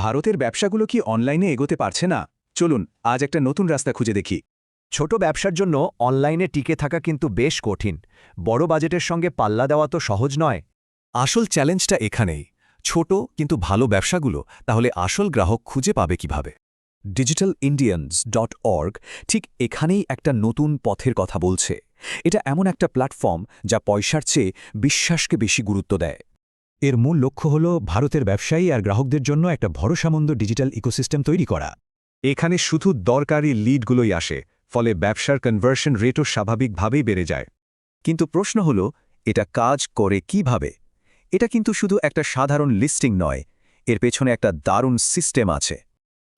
ভারতের ব্যবসাগুলো কি অনলাইনে এগোতে পারছে না? চলুন আজ একটা নতুন রাস্তা খুঁজে দেখি। ছোট ব্যবসার জন্য অনলাইনে টিকে থাকা কিন্তু বেশ কঠিন। বড় বাজেটের সঙ্গে পাল্লা দেওয়া তো সহজ নয়। আসল চ্যালেঞ্জটা এখানেই। ছোট কিন্তু ভালো ব্যবসাগুলো তাহলে আসল গ্রাহক খুঁজে পাবে কিভাবে? digitalindians.org ঠিক এখানেই একটা নতুন পথের কথা বলছে। এটা এমন একটা প্ল্যাটফর্ম যা পয়সার চেয়ে বিশ্বাসকে বেশি গুরুত্ব দেয়। এর মূল লক্ষ্য হল ভারতের ব্যবসায়ী আর গ্রাহকদের জন্য একটা ভরসামন্দ ডিজিটাল ইকোসিস্টেম তৈরি করা। এখানে শুধু দরকারি লিডগুলোই আসে, ফলে ব্যবসার কনভার্সন রেটও স্বাভাবিকভাবেই বেড়ে যায়। কিন্তু প্রশ্ন হল, এটা কাজ করে কিভাবে? এটা কিন্তু শুধু একটা সাধারণ লিস্টিং নয়, এর পেছনে একটা দারুণ সিস্টেম আছে।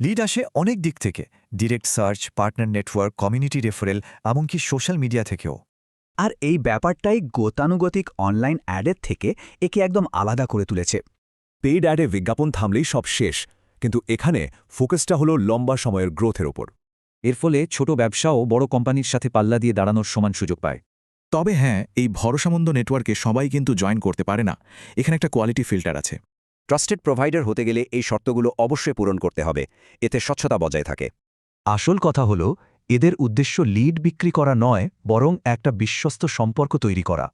লিড আসে অনেক দিক থেকে, direct search, partner network, community referral, এমনকি সোশ্যাল মিডিয়া থেকেও। আর এই ব্যাপারটাই গতানুগতিক অনলাইন অ্যাডের থেকে একে একদম আলাদা করে তুলেছে। পেইড অ্যাডে বিজ্ঞাপন থামলেই সব শেষ, কিন্তু এখানে ফোকাসটা হলো লম্বা সময়ের গ্রোথের ওপর। এর ফলে ছোট ব্যবসাও বড় কোম্পানির সাথে পাল্লা দিয়ে দাঁড়ানোর সমান সুযোগ পায়। তবে হ্যাঁ, এই ভরসামন্দ নেটওয়ার্কে সবাই কিন্তু জয়েন করতে পারে না। এখানে একটা কোয়ালিটি ফিল্টার আছে। ট্রাস্টেড প্রোভাইডার হতে গেলে এই শর্তগুলো অবশ্যই পূরণ করতে হবে, এতে স্বচ্ছতা বজায় থাকে। আসল কথা হল, এদের উদ্দেশ্য লিড বিক্রি করা নয়, বরং একটা বিশ্বস্ত সম্পর্ক তৈরি করা।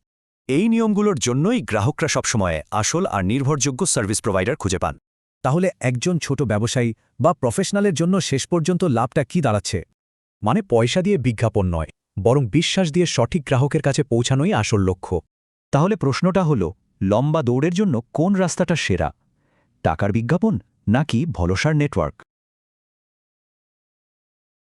এই নিয়মগুলোর জন্যই গ্রাহকরা সবসময় আসল আর নির্ভরযোগ্য সার্ভিস প্রোভাইডার খুঁজে পান। তাহলে একজন ছোট ব্যবসায়ী বা প্রফেশনালের জন্য শেষ পর্যন্ত লাভটা কি দাঁড়াচ্ছে? মানে পয়সা দিয়ে বিজ্ঞাপন নয়, বরং বিশ্বাস দিয়ে সঠিক গ্রাহকের কাছে পৌঁছানোই আসল লক্ষ্য। তাহলে প্রশ্নটা হল, লম্বা দৌড়ের জন্য কোন রাস্তাটা সেরা? টাকার বিজ্ঞাপন নাকি ভরসার নেটওয়ার্ক?